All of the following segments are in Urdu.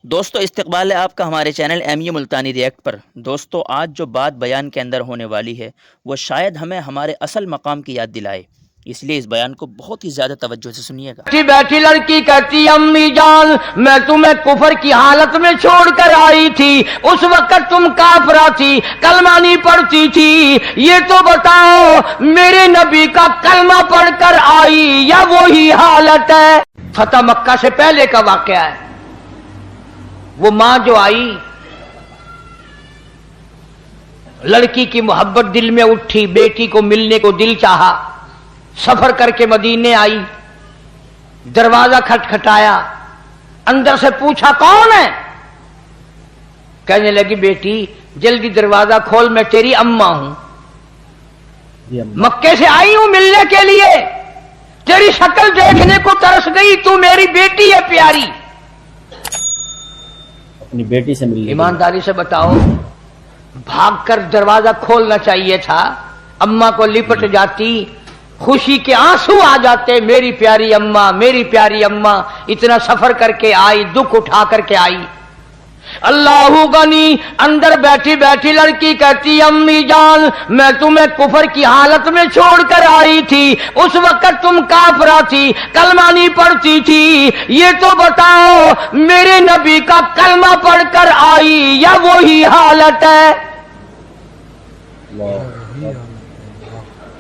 دوستو استقبال ہے آپ کا ہمارے channel M U Multani react پر۔ دوستو آج جو بات بیان کے اندر ہونے والی ہے وہ شاید ہمیں ہمارے اصل مقام کی یاد دلائے، اس لیے اس بیان کو بہت ہی زیادہ توجہ سے سنیے گا۔ بیٹھی بیٹھی لڑکی کہتی امی جان میں تمہیں کفر کی حالت میں چھوڑ کر آئی تھی، اس وقت تم کافرہ تھی، کلمہ نہیں پڑھتی تھی، یہ تو بتاؤ میرے نبی کا کلمہ پڑھ کر آئی یا وہی حالت ہے؟ فتح مکہ سے پہلے کا واقعہ ہے۔ وہ ماں جو آئی، لڑکی کی محبت دل میں اٹھی، بیٹی کو ملنے کو دل چاہا، سفر کر کے مدینے آئی، دروازہ کھٹکھٹایا، اندر سے پوچھا کون ہے؟ کہنے لگی بیٹی جلدی دروازہ کھول، میں تیری اماں ہوں، مکے سے آئی ہوں ملنے کے لیے، تیری شکل دیکھنے کو ترس گئی، تو میری بیٹی ہے پیاری، اپنی بیٹی سے ملنے۔ ایمانداری سے بتاؤ بھاگ کر دروازہ کھولنا چاہیے تھا، اماں کو لپٹ جاتی، خوشی کے آنسو آ جاتے، میری پیاری اماں، میری پیاری اماں، اتنا سفر کر کے آئی، دکھ اٹھا کر کے آئی۔ اللہ غنی، اندر بیٹھی بیٹھی لڑکی کہتی امی جان میں تمہیں کفر کی حالت میں چھوڑ کر آئی تھی، اس وقت تم کافرہ تھی، کلمہ نہیں پڑھتی تھی، یہ تو بتاؤ میرے نبی کا کلمہ پڑھ کر آئی یا وہی حالت ہے؟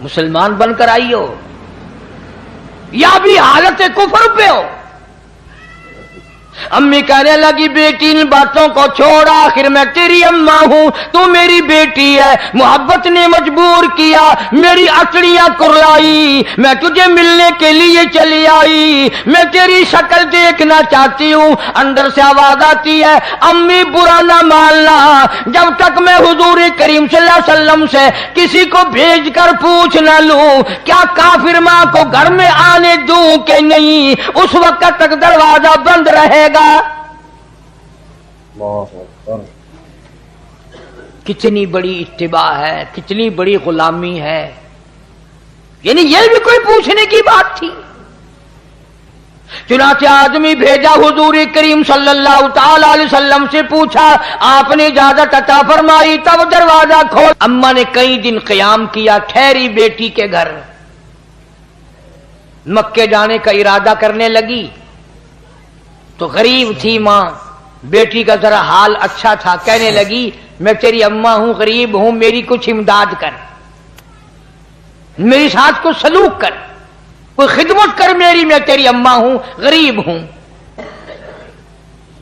مسلمان بن کر آئی ہو یا بھی حالت کفر پہ ہو؟ امی کہنے لگی بیٹی ان باتوں کو چھوڑ، آخر میں تیری اماں ہوں، تو میری بیٹی ہے، محبت نے مجبور کیا، میری اچڑیاں کرلائی، میں تجھے ملنے کے لیے چلی آئی، میں تیری شکل دیکھنا چاہتی ہوں۔ اندر سے آواز آتی ہے امی برا نہ ماننا، جب تک میں حضور کریم صلی اللہ علیہ وسلم سے کسی کو بھیج کر پوچھ نہ لوں کیا کافر ماں کو گھر میں آنے دوں کہ نہیں، اس وقت تک دروازہ بند رہے گا۔ کتنی بڑی اتباع ہے، کتنی بڑی غلامی ہے، یعنی یہ بھی کوئی پوچھنے کی بات تھی؟ چنانچہ آدمی بھیجا، حضور کریم صلی اللہ تعالی علیہ وسلم سے پوچھا، آپ نے اجازت عطا فرمائی، تب دروازہ کھول۔ اماں نے کئی دن قیام کیا، ٹھہری بیٹی کے گھر، مکے جانے کا ارادہ کرنے لگی تو غریب تھی ماں، بیٹی کا ذرا حال اچھا تھا، کہنے لگی میں تیری اماں ہوں، غریب ہوں، میری کچھ امداد کر، میری ساتھ کچھ سلوک کر، کوئی خدمت کر میری، میں تیری اماں ہوں، غریب ہوں۔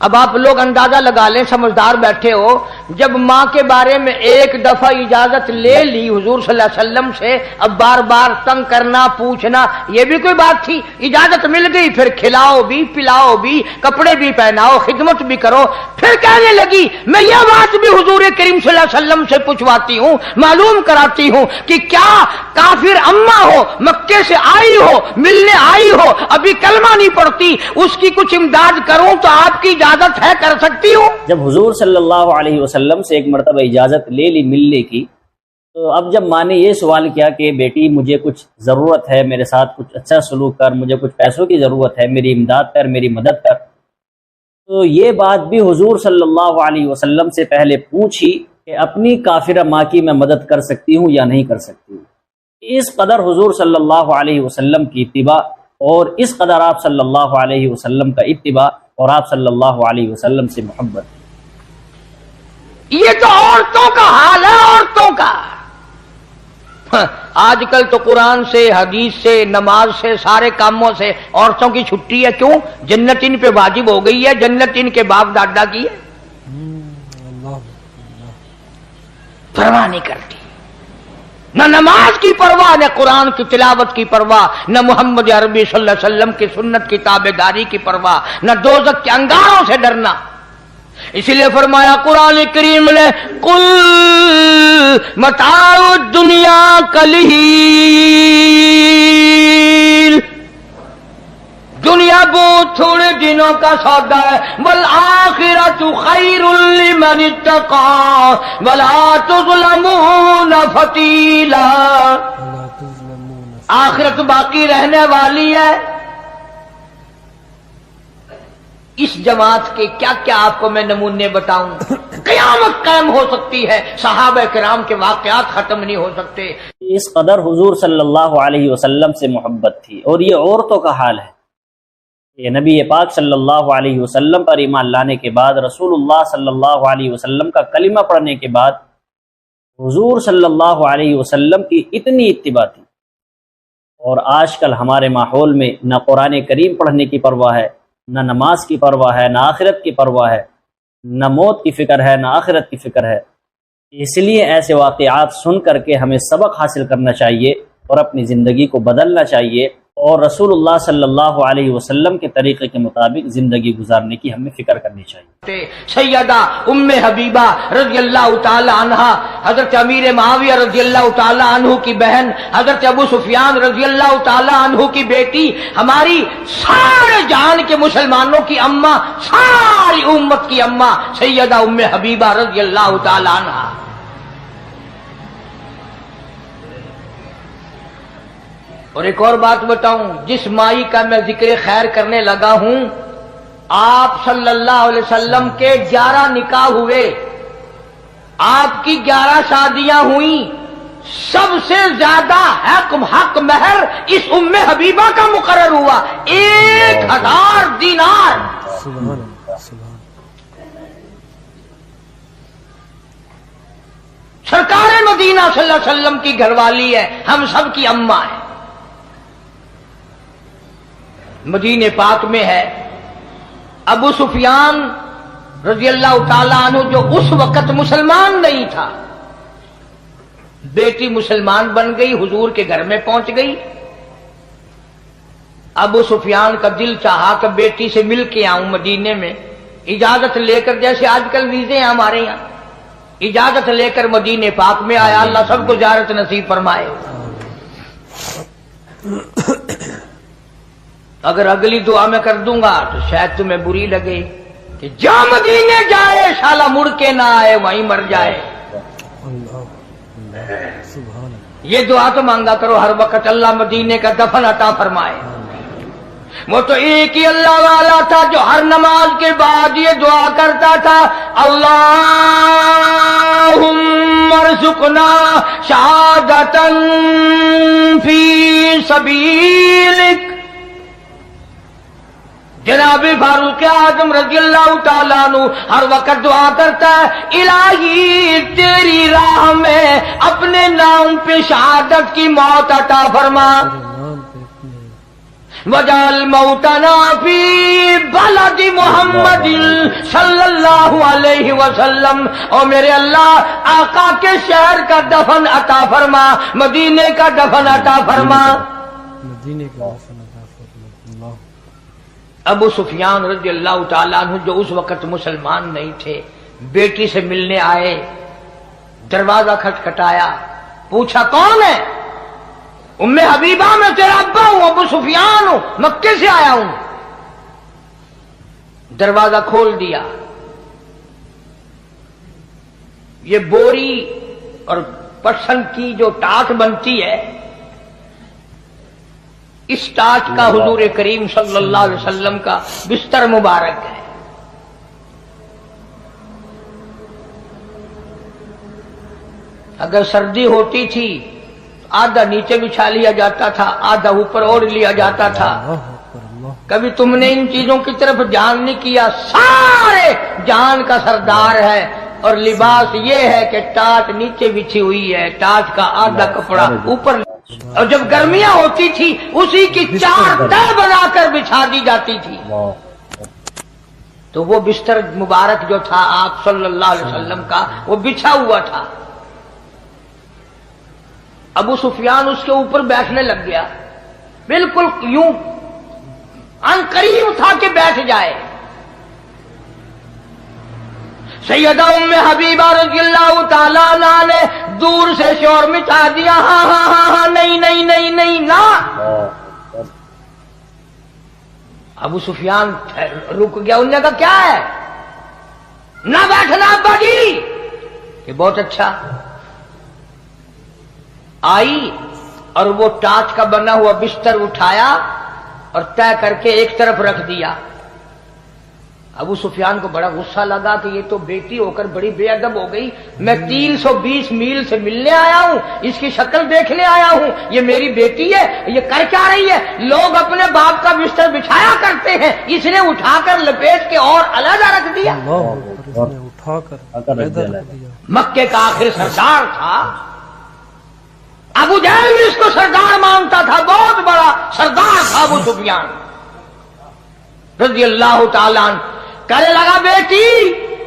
اب آپ لوگ اندازہ لگا لیں، سمجھدار بیٹھے ہو، جب ماں کے بارے میں ایک دفعہ اجازت لے لی حضور صلی اللہ علیہ وسلم سے، اب بار بار تنگ کرنا، پوچھنا، یہ بھی کوئی بات تھی؟ اجازت مل گئی، پھر کھلاؤ بھی، پلاؤ بھی، کپڑے بھی پہناؤ، خدمت بھی کرو۔ پھر کہنے لگی میں یہ بات بھی حضور کریم صلی اللہ علیہ وسلم سے پوچھواتی ہوں، معلوم کراتی ہوں کہ کیا کافر اماں ہو، مکے سے آئی ہو، ملنے آئی ہو، ابھی کلمہ نہیں پڑھتی، اس کی کچھ امداد کروں تو آپ کی اجازت ہے، کر سکتی ہوں؟ جب حضور صلی اللہ علیہ وسلم سے ایک مرتبہ اجازت لے لی ملنے کی، تو اب جب ماں نے یہ سوال کیا کہ بیٹی مجھے کچھ ضرورت ہے، میرے ساتھ کچھ اچھا سلوک کر، مجھے کچھ پیسوں کی ضرورت ہے، میری امداد کر، میری مدد کر، تو یہ بات بھی حضور صلی اللہ علیہ وسلم سے پہلے پوچھی کہ اپنی کافرہ ماں کی میں مدد کر سکتی ہوں یا نہیں کر سکتی ہوں۔ اس قدر حضور صلی اللہ علیہ وسلم کی اتباع اور اس قدر آپ صلی اللہ علیہ وسلم کا اتباع اور آپ صلی اللہ علیہ وسلم سے محبت۔ یہ تو عورتوں کا حال ہے، عورتوں کا۔ آج کل تو قرآن سے، حدیث سے، نماز سے، سارے کاموں سے عورتوں کی چھٹی ہے، کیوں؟ جنت ان پہ واجب ہو گئی ہے، جنت ان کے باپ دادا کی ہے، پرواہ نہیں کرتی، نہ نماز کی پرواہ، نہ قرآن کی تلاوت کی پرواہ، نہ محمد عربی صلی اللہ علیہ وسلم کی سنت کی تابعداری کی پرواہ، نہ دوزخ کے انگاروں سے ڈرنا۔ اسی لیے فرمایا قرآن کریم نے قل متاع الدنیا قلیل، دنیا بہت تھوڑے دنوں کا سودا ہے، والآخرۃ خیر لمن اتقى ولا تظلمون فتیلا، آخرت باقی رہنے والی ہے، اس جماعت کے کیا کیا آپ کو میں نمونے بتاؤں. قیامت قائم ہو سکتی ہے، صحابہ کرام کے واقعات ختم نہیں ہو سکتے. اس قدر حضور صلی اللہ علیہ وسلم سے محبت تھی. اور یہ عورتوں کا حال ہے. یہ نبی پاک صلی اللہ علیہ وسلم پر ایمان لانے کے بعد، رسول اللہ صلی اللہ علیہ وسلم کا کلمہ پڑھنے کے بعد حضور صلی اللہ علیہ وسلم کی اتنی اتباع تھی. اور آج کل ہمارے ماحول میں نہ قرآن کریم پڑھنے کی پرواہ ہے، نہ نماز کی پرواہ ہے، نہ آخرت کی پرواہ ہے، نہ موت کی فکر ہے، نہ آخرت کی فکر ہے. اس لیے ایسے واقعات سن کر کے ہمیں سبق حاصل کرنا چاہیے اور اپنی زندگی کو بدلنا چاہیے، اور رسول اللہ صلی اللہ علیہ وسلم کے طریقے کے مطابق زندگی گزارنے کی ہمیں فکر کرنی چاہیے. سیدہ ام حبیبہ رضی اللہ تعالی عنہا، حضرت امیر معاویہ رضی اللہ تعالی عنہ کی بہن، حضرت ابو سفیان رضی اللہ تعالی عنہ کی بیٹی، ہماری سارے جہان کے مسلمانوں کی اماں، ساری امت کی اماں سیدہ ام حبیبہ رضی اللہ تعالی عنہا. اور ایک اور بات بتاؤں، جس مائی کا میں ذکر خیر کرنے لگا ہوں، آپ صلی اللہ علیہ وسلم کے 11 نکاح ہوئے، آپ کی 11 شادیاں ہوئیں، سب سے زیادہ حق مہر اس ام حبیبہ کا مقرر ہوا 1000 دینار. سرکار مدینہ صلی اللہ علیہ وسلم کی گھر والی ہے، ہم سب کی اماں ہے. مدینے پاک میں ہے ابو سفیان رضی اللہ تعالیٰ عنہ، جو اس وقت مسلمان نہیں تھا، بیٹی مسلمان بن گئی، حضور کے گھر میں پہنچ گئی. ابو سفیان کا دل چاہا کہ بیٹی سے مل کے آؤں مدینے میں، اجازت لے کر، جیسے آج کل ویزے ہیں ہمارے یہاں، اجازت لے کر مدینے پاک میں آیا. اللہ سب کو زیارت نصیب فرمائے. اگر اگلی دعا میں کر دوں گا تو شاید تمہیں بری لگے کہ جا مدینے جائے شالا مڑ کے نہ آئے، وہیں مر جائے. یہ دعا تو مانگا کرو ہر وقت، اللہ مدینے کا دفن عطا فرمائے. وہ تو ایک ہی اللہ والا تھا جو ہر نماز کے بعد یہ دعا کرتا تھا، اللہم ارزقنا شہادۃ فی سبیلک. جناب فاروق اعظم رضی اللہ تعالیٰ عنہ ہر وقت دعا کرتا ہے، الہی تیری راہ میں اپنے نام پہ شہادت کی موت عطا فرما، وجعل موتنا فی بلد محمد صلی اللہ علیہ وسلم. اور میرے اللہ آقا کے شہر کا دفن عطا فرما، مدینے کا دفن عطا فرما. مدینے کا دفن عطا فرما. ابو سفیان رضی اللہ تعالیٰ عنہ جو اس وقت مسلمان نہیں تھے، بیٹی سے ملنے آئے، دروازہ کھٹکھٹایا، پوچھا کون ہے؟ ام حبیبہ میں تیرا ابا ہوں، ابو سفیان ہوں، مکے سے آیا ہوں. دروازہ کھول دیا. یہ بوری اور پٹسن کی جو ٹاٹ بنتی ہے، اس ٹاٹ کا حضور کریم صلی اللہ علیہ وسلم کا بستر مبارک ہے. اگر سردی ہوتی تھی آدھا نیچے بچھا لیا جاتا تھا، آدھا اوپر اوڑھ لیا جاتا تھا. کبھی تم نے ان چیزوں کی طرف جان نہیں کیا. سارے جان کا سردار ہے، اور لباس یہ ہے کہ ٹاٹ نیچے بچھی ہوئی ہے، ٹاٹ کا آدھا کپڑا اوپر. اور جب گرمیاں ہوتی تھی اسی کی 4 تہ بنا کر بچھا دی جاتی تھی. تو وہ بستر مبارک جو تھا آپ صلی اللہ علیہ وسلم کا، وہ بچھا ہوا تھا. ابو سفیان اس کے اوپر بیٹھنے لگ گیا، بالکل یوں عنقریب تھا کہ بیٹھ جائے. سیدہ ام حبیبہ رضی اللہ تعالیٰ عنہ نے دور سے شور مچا دیا، ہاں ہاں ہاں ہاں، نہیں نہیں نہیں نہیں نہ. ابو سفیان رک گیا. انہوں نے کہا کیا ہے؟ نہ بیٹھنا ابا جی. کہ بہت اچھا. آئی اور وہ ٹاٹ کا بنا ہوا بستر اٹھایا اور طے کر کے ایک طرف رکھ دیا. ابو سفیان کو بڑا غصہ لگا کہ یہ تو بیٹی ہو کر بڑی بے ادب ہو گئی، میں 320 میل سے ملنے آیا ہوں، اس کی شکل دیکھنے آیا ہوں، یہ میری بیٹی ہے، یہ کر کیا رہی ہے؟ لوگ اپنے باپ کا بستر بچھایا کرتے ہیں، اس نے اٹھا کر لپیٹ کے اور علیحدہ رکھ دیا۔ اللہ اکبر، اس نے اٹھا کر علیحدہ رکھ دیا۔ مکے کا آخر سردار تھا، ابو جہل بھی اس کو سردار مانتا تھا، بہت بڑا سردار تھا ابو سفیان رضی اللہ تعالیٰ عنہ۔ کہنے لگا بیٹی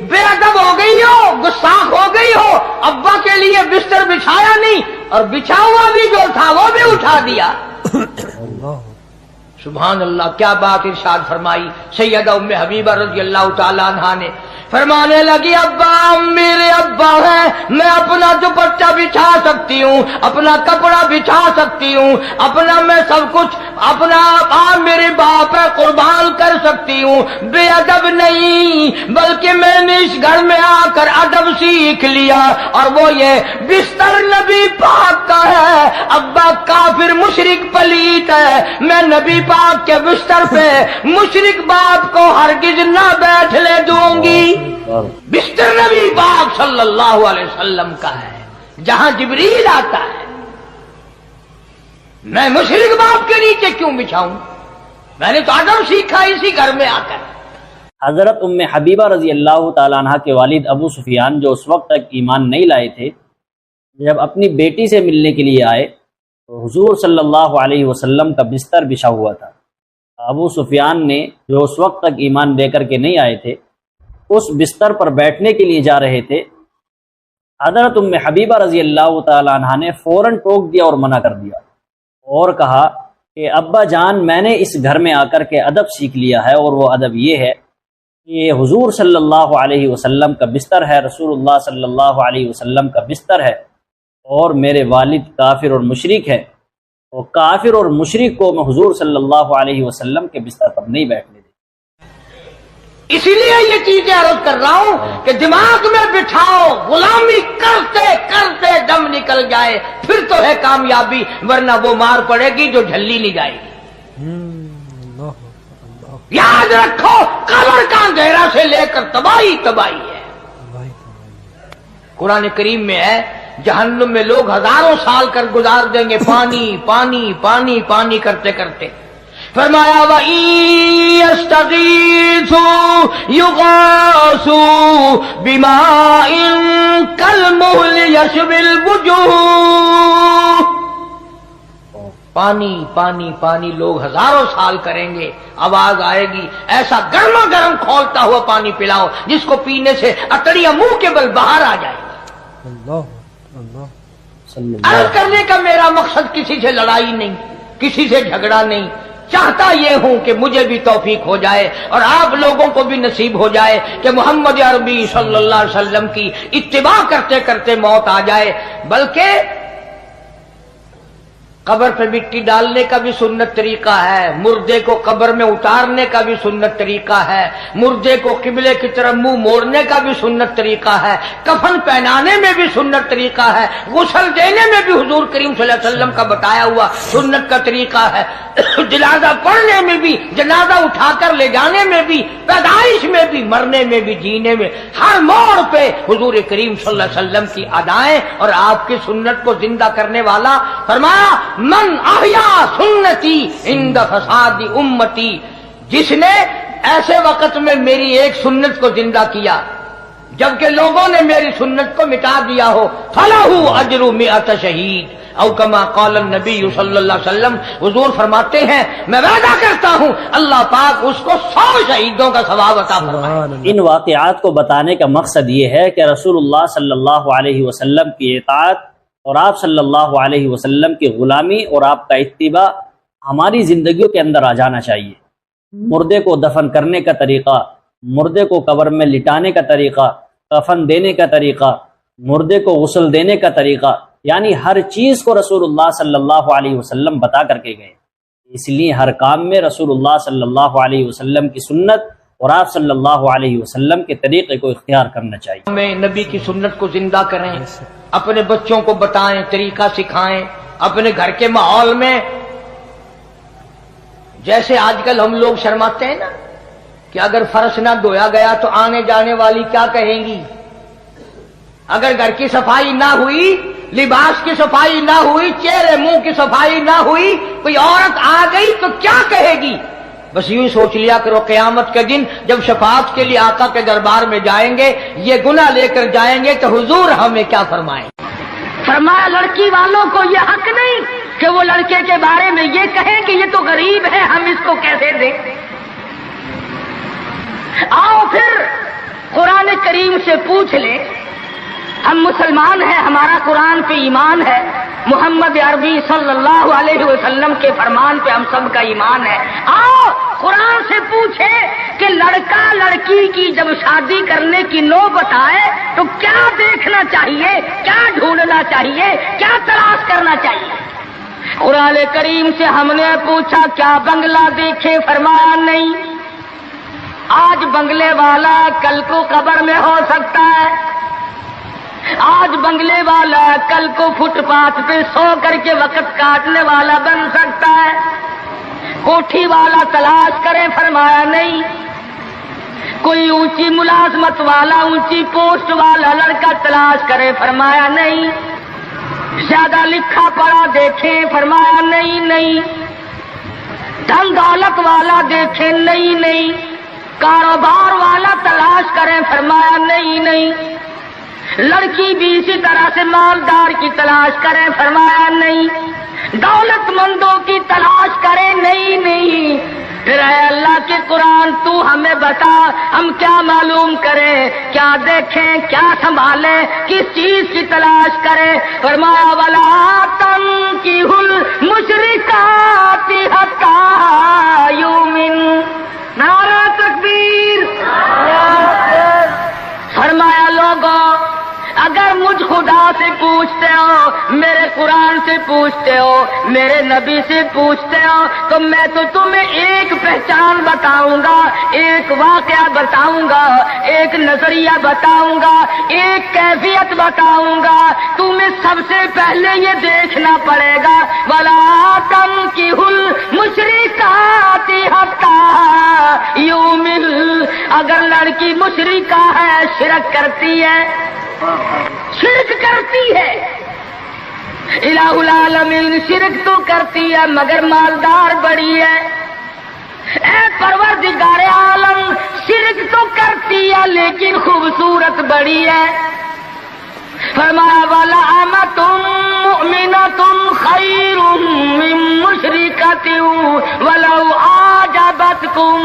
بے ادب ہو گئی ہو، گستاخ ہو گئی ہو، ابا کے لیے بستر بچھایا نہیں اور بچھا ہوا بھی جو تھا وہ بھی اٹھا دیا۔ اللہ سبحان اللہ، کیا بات ارشاد فرمائی سیدہ ام حبیبہ رضی اللہ تعالیٰ عنہا نے، فرمانے لگی ابا میرے ابا ہیں، میں اپنا دوپٹہ بچھا سکتی ہوں، اپنا کپڑا بچھا سکتی ہوں، اپنا میں سب کچھ اپنا میرے باپ ہے قربان کر سکتی ہوں، بے ادب نہیں، بلکہ میں نے اس گھر میں آ کر ادب سیکھ لیا، اور وہ یہ بستر نبی پاک کا ہے، ابا کافر مشرک پلیت ہے، میں نبی پاک کے بستر پہ مشرک باپ کو ہرگز نہ بیٹھنے دوں گی۔ بستر نبی پاک صلی اللہ علیہ وسلم کا ہے، جہاں جبریل آتا ہے، میں مشرک باپ کے نیچے کیوں بچھاؤں؟ میں نے تو ادب سیکھا اسی گھر میں آ کر۔ حضرت ام حبیبہ رضی اللہ تعالیٰ عنہ کے والد ابو سفیان جو اس وقت تک ایمان نہیں لائے تھے، جب اپنی بیٹی سے ملنے کے لیے آئے تو حضور صلی اللہ علیہ وسلم کا بستر بچھا ہوا تھا۔ ابو سفیان نے جو اس وقت تک ایمان لے کر کے نہیں آئے تھے، اس بستر پر بیٹھنے کے لیے جا رہے تھے، حضرت ام حبیبہ رضی اللہ تعالیٰ عنہ نے فوراً ٹوک دیا اور منع کر دیا اور کہا کہ ابا جان میں نے اس گھر میں آ کر کے ادب سیکھ لیا ہے، اور وہ ادب یہ ہے کہ حضور صلی اللہ علیہ وسلم کا بستر ہے، رسول اللہ صلی اللہ علیہ وسلم کا بستر ہے، اور میرے والد کافر اور مشرک ہے، اور کافر اور مشرک کو میں حضور صلی اللہ علیہ وسلم کے بستر پر نہیں بیٹھنے دیں۔ اسی لیے یہ چیزیں عرض کر رہا ہوں کہ دماغ میں بٹھاؤ، غلامی کرتے کرتے دم نکل جائے پھر تو ہے کامیابی، ورنہ وہ مار پڑے گی جو جھلی نہیں جائے گی۔ اللہ اللہ یاد رکھو قبر کا اندھیرا سے لے کر تباہی تباہی ہے۔ بھائی قرآن کریم میں ہے جہنم میں لوگ ہزاروں سال کر گزار دیں گے پانی پانی پانی پانی کرتے کرتے، فرمایا وَإِن يَسْتَغِيثُوا يُغَاثُوا بِمَاءٍ كَالْمُهْلِ يَشْوِي الْوُجُوهَ، پانی پانی پانی لوگ ہزاروں سال کریں گے، آواز آئے گی ایسا گرما گرم کھولتا ہوا پانی پلاؤ جس کو پینے سے اکڑیاں منہ کے بل باہر آ جائے گی۔ اللہ اللہ عرض کرنے کا میرا مقصد کسی سے لڑائی نہیں، کسی سے جھگڑا نہیں، چاہتا یہ ہوں کہ مجھے بھی توفیق ہو جائے اور آپ لوگوں کو بھی نصیب ہو جائے کہ محمد عربی صلی اللہ علیہ وسلم کی اتباع کرتے کرتے موت آ جائے۔ بلکہ قبر پہ مٹی ڈالنے کا بھی سنت طریقہ ہے، مردے کو قبر میں اتارنے کا بھی سنت طریقہ ہے، مردے کو قبلے کی طرف منہ موڑنے کا بھی سنت طریقہ ہے، کفن پہنانے میں بھی سنت طریقہ ہے، غسل دینے میں بھی حضور کریم صلی اللہ علیہ وسلم کا بتایا ہوا سنت کا طریقہ ہے، جنازہ پڑھنے میں بھی، جنازہ اٹھا کر لے جانے میں بھی، پیدائش میں بھی، مرنے میں بھی، جینے میں، ہر موڑ پہ حضور کریم صلی اللہ علیہ وسلم کی ادائیں اور آپ کی سنت کو زندہ کرنے والا۔ فرمایا من احیا سنتی عند فساد امتی، جس نے ایسے وقت میں میری ایک سنت کو زندہ کیا جبکہ لوگوں نے میری سنت کو مٹا دیا ہو، فلہ اجر مئۃ شہید او کما قال النبی صلی اللہ علیہ وسلم، حضور فرماتے ہیں میں وعدہ کرتا ہوں اللہ پاک اس کو 100 شہیدوں کا ثواب عطا فرمائے۔ ان واقعات کو بتانے کا مقصد یہ ہے کہ رسول اللہ صلی اللہ علیہ وسلم کی اطاعت اور آپ صلی اللہ علیہ وسلم کی غلامی اور آپ کا اتباع ہماری زندگیوں کے اندر آ جانا چاہیے۔ مردے کو دفن کرنے کا طریقہ، مردے کو قبر میں لٹانے کا طریقہ، کفن دینے کا طریقہ، مردے کو غسل دینے کا طریقہ، یعنی ہر چیز کو رسول اللہ صلی اللہ علیہ وسلم بتا کر کے گئے۔ اس لیے ہر کام میں رسول اللہ صلی اللہ علیہ وسلم کی سنت اور آپ صلی اللہ علیہ وسلم کے طریقے کو اختیار کرنا چاہیے۔ ہمیں نبی کی سنت کو زندہ کریں، اپنے بچوں کو بتائیں، طریقہ سکھائیں، اپنے گھر کے ماحول میں۔ جیسے آج کل ہم لوگ شرماتے ہیں نا کہ اگر فرش نہ دھویا گیا تو آنے جانے والی کیا کہیں گی؟ اگر گھر کی صفائی نہ ہوئی، لباس کی صفائی نہ ہوئی، چہرے منہ کی صفائی نہ ہوئی، کوئی عورت آ گئی تو کیا کہے گی؟ بس یوں سوچ لیا کرو قیامت کے دن جب شفاعت کے لیے آقا کے دربار میں جائیں گے، یہ گناہ لے کر جائیں گے تو حضور ہمیں کیا فرمائیں؟ فرمایا لڑکی والوں کو یہ حق نہیں کہ وہ لڑکے کے بارے میں یہ کہیں کہ یہ تو غریب ہے، ہم اس کو کیسے دیں؟ آؤ پھر قرآن کریم سے پوچھ لیں، ہم مسلمان ہیں، ہمارا قرآن پہ ایمان ہے، محمد عربی صلی اللہ علیہ وسلم کے فرمان پہ ہم سب کا ایمان ہے۔ آؤ قرآن سے پوچھے کہ لڑکا لڑکی کی جب شادی کرنے کی نوبت آئے تو کیا دیکھنا چاہیے، کیا ڈھونڈنا چاہیے، کیا تلاش کرنا چاہیے؟ قرآن کریم سے ہم نے پوچھا کیا بنگلہ دیکھے؟ فرمایا نہیں، آج بنگلے والا کل کو قبر میں ہو سکتا ہے، آج بنگلے والا کل کو فٹ پاتھ پہ سو کر کے وقت کاٹنے والا بن سکتا ہے۔ کوٹھی والا تلاش کرے؟ فرمایا نہیں۔ کوئی اونچی ملازمت والا، اونچی پوسٹ والا لڑکا تلاش کرے؟ فرمایا نہیں۔ زیادہ لکھا پڑھا دیکھیں؟ فرمایا نہیں۔ دھن دولت والا دیکھیں؟ نہیں۔ کاروبار والا تلاش کریں؟ فرمایا نہیں۔ لڑکی بھی اسی طرح سے مالدار کی تلاش کریں؟ فرمایا نہیں۔ دولت مندوں کی تلاش کریں؟ نہیں۔ پھر اے اللہ کے قرآن تو ہمیں بتا ہم کیا معلوم کریں، کیا دیکھیں، کیا سنبھالیں، کس چیز کی تلاش کریں؟ فرمایا وَلَا تَنكِحُوا الْمُشْرِكَاتِ حَتَّىٰ يُؤْمِنَّ۔ نعرہ تکبیر! فرمایا لوگوں اگر مجھ خدا سے پوچھتے ہو، میرے قرآن سے پوچھتے ہو، میرے نبی سے پوچھتے ہو تو میں تو تمہیں ایک پہچان بتاؤں گا، ایک واقعہ بتاؤں گا، ایک نظریہ بتاؤں گا، ایک کیفیت بتاؤں گا۔ تمہیں سب سے پہلے یہ دیکھنا پڑے گا وَلَا تَنكِحُوا الْمُشْرِكَاتِ حَتَّىٰ يُؤْمِنَّ۔ اگر لڑکی مشرکہ ہے، شرک کرتی ہے، الہ العالمین شرک تو کرتی ہے مگر مالدار بڑی ہے، اے پروردگار عالم شرک تو کرتی ہے لیکن خوبصورت بڑی ہے۔ فرمایا وَلَأَمَةٌ مُؤْمِنَةٌ خَيْرٌ مِّن مُشْرِكَةٍ وَلَوْ أَعْجَبَتْكُمْ۔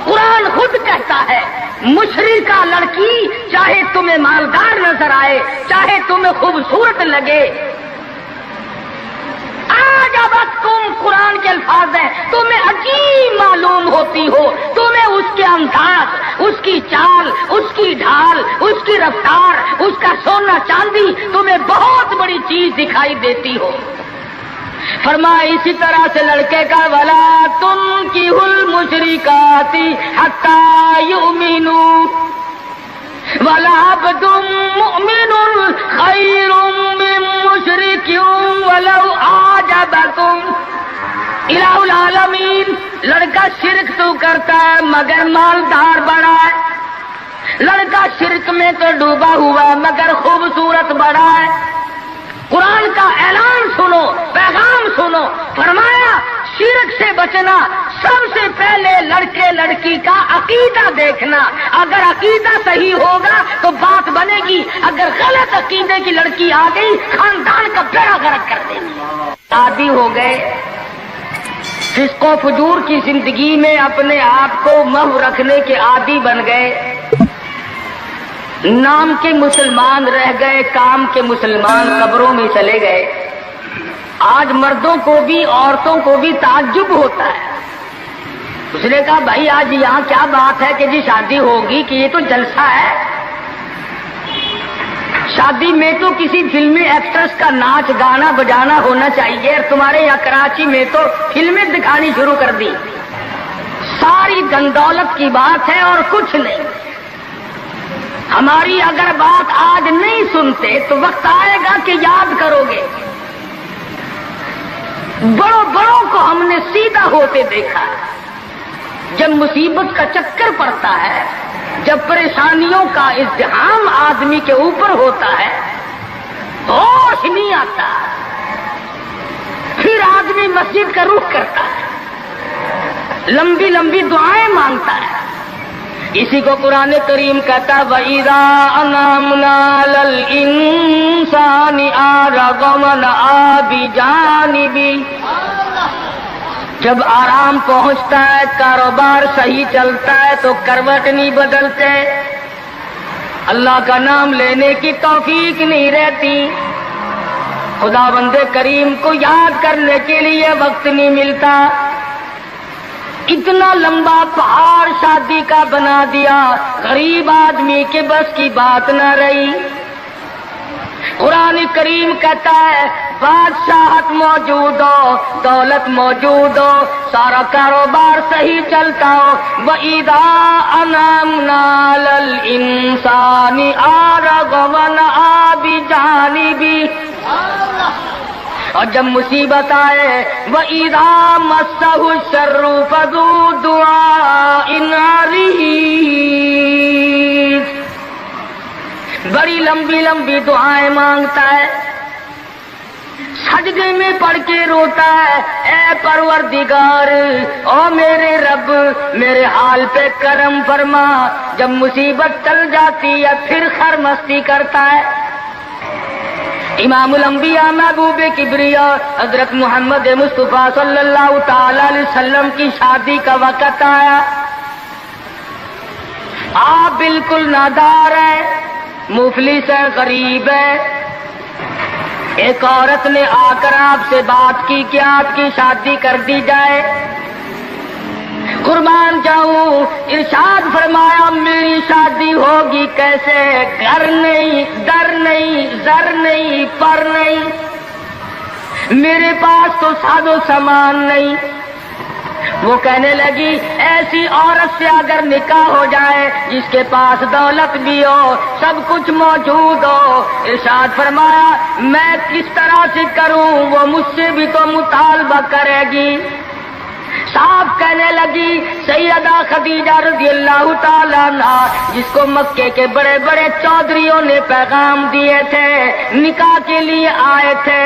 قرآن خود کہتا ہے مشرکہ لڑکی چاہے تمہیں مالدار نظر آئے، چاہے تمہیں خوبصورت لگے، آجابتکم قرآن کے الفاظ ہیں، تمہیں عجیب معلوم ہوتی ہو، تمہیں اس کے انداز، اس کی چال، اس کی ڈھال، اس کی رفتار، اس کا سونا چاندی تمہیں بہت بڑی چیز دکھائی دیتی ہو۔ فرمایا اسی طرح سے لڑکے کا وَلَا تُنكِحُوا الْمُشْرِكَاتِ حَتَّىٰ يُؤْمِنُوا وَلَعَبْدٌ مُؤْمِنٌ خَيْرٌ مِّن مُّشْرِكٍ وَلَوْ أَعْجَبَكُمْ۔ الہ العالمین لڑکا شرک تو کرتا ہے مگر مالدار بڑا ہے، لڑکا شرک میں تو ڈوبا ہوا مگر خوبصورت بڑا ہے۔ قرآن کا اعلان سنو، پیغام سنو، فرمایا شرک سے بچنا، سب سے پہلے لڑکے لڑکی کا عقیدہ دیکھنا، اگر عقیدہ صحیح ہوگا تو بات بنے گی، اگر غلط عقیدے کی لڑکی آ گئی خاندان کا بیڑا غرق کر دے گی۔ عادی ہو گئے فسق و فجور کی زندگی میں، اپنے آپ کو محو رکھنے کے عادی بن گئے، نام کے مسلمان رہ گئے، کام کے مسلمان قبروں میں چلے گئے۔ آج مردوں کو بھی عورتوں کو بھی تعجب ہوتا ہے۔ اس نے کہا بھائی آج یہاں کیا بات ہے کہ جی شادی ہوگی، کہ یہ تو جلسہ ہے، شادی میں تو کسی فلمی ایکٹریس کا ناچ گانا بجانا ہونا چاہیے، اور تمہارے یہاں کراچی میں تو فلمیں دکھانی شروع کر دی، ساری دن دولت کی بات ہے اور کچھ نہیں۔ ہماری اگر بات آج نہیں سنتے تو وقت آئے گا کہ یاد کرو گے، بڑوں کو ہم نے سیدھا ہوتے دیکھا، جب مصیبت کا چکر پڑتا ہے، جب پریشانیوں کا ازدحام آدمی کے اوپر ہوتا ہے، ہوش نہیں آتا، پھر آدمی مسجد کا رخ کرتا ہے، لمبی لمبی دعائیں مانگتا ہے. اسی کو قرآن کریم کہتا ہے وَإِذَا أَنْعَمْنَا عَلَى الْإِنسَانِ أَعْرَضَ وَنَأَىٰ بِجَانِبِهِ. جب آرام پہنچتا ہے، کاروبار صحیح چلتا ہے تو کروٹ نہیں بدلتے، اللہ کا نام لینے کی توفیق نہیں رہتی، خدا بند کریم کو یاد کرنے کے لیے وقت نہیں ملتا. اتنا لمبا پہاڑ شادی کا بنا دیا، غریب آدمی کے بس کی بات نہ رہی. قرآن کریم کہتا ہے بادشاہت موجود ہو، دولت موجود ہو، سارا کاروبار صحیح چلتا ہو، وَإِذَا أَنْعَمْنَا عَلَى الْإِنسَانِ أَعْرَضَ وَنَأَىٰ بِجَانِبِهِ. اور جب مصیبت آئے وَإِذَا مَسَّهُ الشَّرُّ فَذُو دُعَاءٍ عَرِيضٍ. بڑی لمبی لمبی دعائیں مانگتا ہے، سجدے میں پڑھ کے روتا ہے، اے پروردگار، او میرے رب، میرے حال پہ کرم فرما. جب مصیبت چل جاتی ہے پھر خرمستی کرتا ہے. امام الانبیاء محبوب کبریا حضرت محمد مصطفیٰ صلی اللہ تعالی علیہ وسلم کی شادی کا وقت آیا، آپ بالکل نادار ہیں، مفلس ہے، غریب ہے. ایک عورت نے آ کر آپ سے بات کی کہ آپ کی شادی کر دی جائے. قربان جاؤں، ارشاد فرمایا میری شادی ہوگی کیسے؟ گھر نہیں، در نہیں، زر نہیں، پر نہیں، میرے پاس تو ساز و سامان نہیں. وہ کہنے لگی ایسی عورت سے اگر نکاح ہو جائے جس کے پاس دولت بھی ہو، سب کچھ موجود ہو. ارشاد فرمایا میں کس طرح سے کروں؟ وہ مجھ سے بھی تو مطالبہ کرے گی. صاحب کہنے لگی سیدہ خدیجہ رضی اللہ تعالیٰ عنہ، جس کو مکے کے بڑے بڑے چودھریوں نے پیغام دیے تھے، نکاح کے لیے آئے تھے،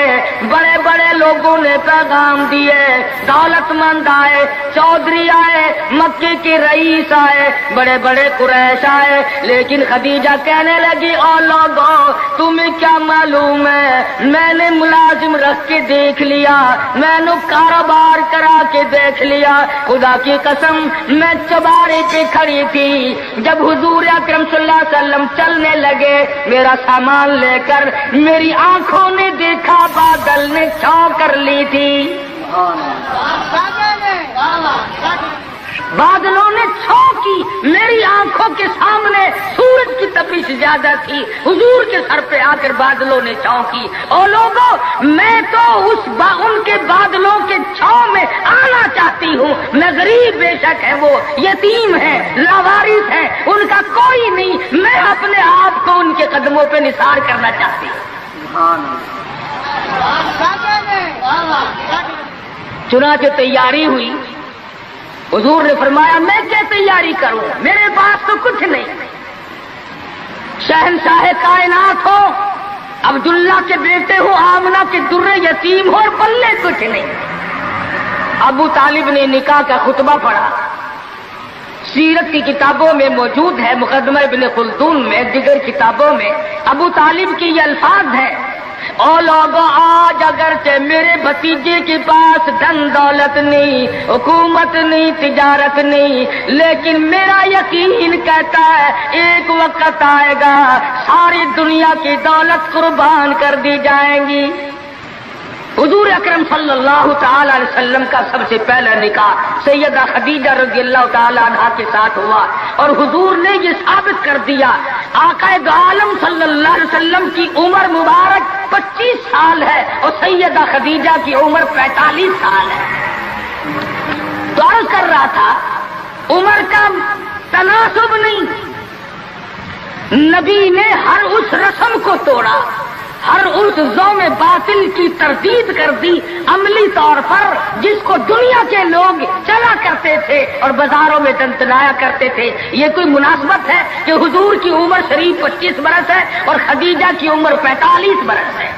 بڑے بڑے لوگوں نے پیغام دیے، دولت مند آئے، چودھری آئے، مکے کے رئیس آئے، بڑے بڑے قریش آئے، لیکن خدیجہ کہنے لگی او لوگوں تمہیں کیا معلوم ہے، میں نے ملازم رکھ کے دیکھ لیا، میں نے کاروبار کرا کے دیکھ لیا، خدا کی قسم میں چوبارے پہ کھڑی تھی، جب حضور اکرم صلی اللہ علیہ وسلم چلنے لگے میرا سامان لے کر، میری آنکھوں نے دیکھا بادل نے چھاؤں کر لی تھی، بادلوں نے چھاؤں کی، میری آنکھوں کے سامنے سورج کی تپش زیادہ تھی، حضور کے سر پہ آ کر بادلوں نے چھاؤں کی. اور لوگوں میں تو ان کے بادلوں کے چھاؤں میں آنا چاہتی ہوں. میں غریب بے شک ہے، وہ یتیم ہے، لاوارث ہے، ان کا کوئی نہیں، میں اپنے آپ کو ان کے قدموں پہ نثار کرنا چاہتی ہوں. چنانچہ تیاری ہوئی. حضور نے فرمایا میں کیا تیاری کروں، میرے پاس تو کچھ نہیں. شہنشاہ کائنات ہو، عبداللہ کے بیٹے ہو، آمنہ کے درے یتیم ہو اور پلے کچھ نہیں. ابو طالب نے نکاح کا خطبہ پڑھا، سیرت کی کتابوں میں موجود ہے، مقدمہ ابن خلدون میں، دیگر کتابوں میں ابو طالب کی یہ الفاظ ہیں او لوگوں آج اگرچہ میرے بھتیجے کے پاس دھن دولت نہیں، حکومت نہیں، تجارت نہیں، لیکن میرا یقین کہتا ہے ایک وقت آئے گا ساری دنیا کی دولت قربان کر دی جائیں گی. حضور اکرم صلی اللہ تعالی علیہ وسلم کا سب سے پہلا نکاح سیدہ خدیجہ رضی اللہ تعالی عنہا کے ساتھ ہوا، اور حضور نے یہ ثابت کر دیا آقا عالم صلی اللہ علیہ وسلم کی عمر مبارک 25 سال ہے اور سیدہ خدیجہ کی عمر 45 سال ہے. تو عرض کر رہا تھا عمر کا تناسب نہیں، نبی نے ہر اس رسم کو توڑا، ہر اس زوم باطل کی تردید کر دی عملی طور پر، جس کو دنیا کے لوگ چلا کرتے تھے اور بازاروں میں تنتنایا کرتے تھے۔ یہ کوئی مناسبت ہے کہ حضور کی عمر شریف 25 برس ہے اور خدیجہ کی عمر 45 برس ہے؟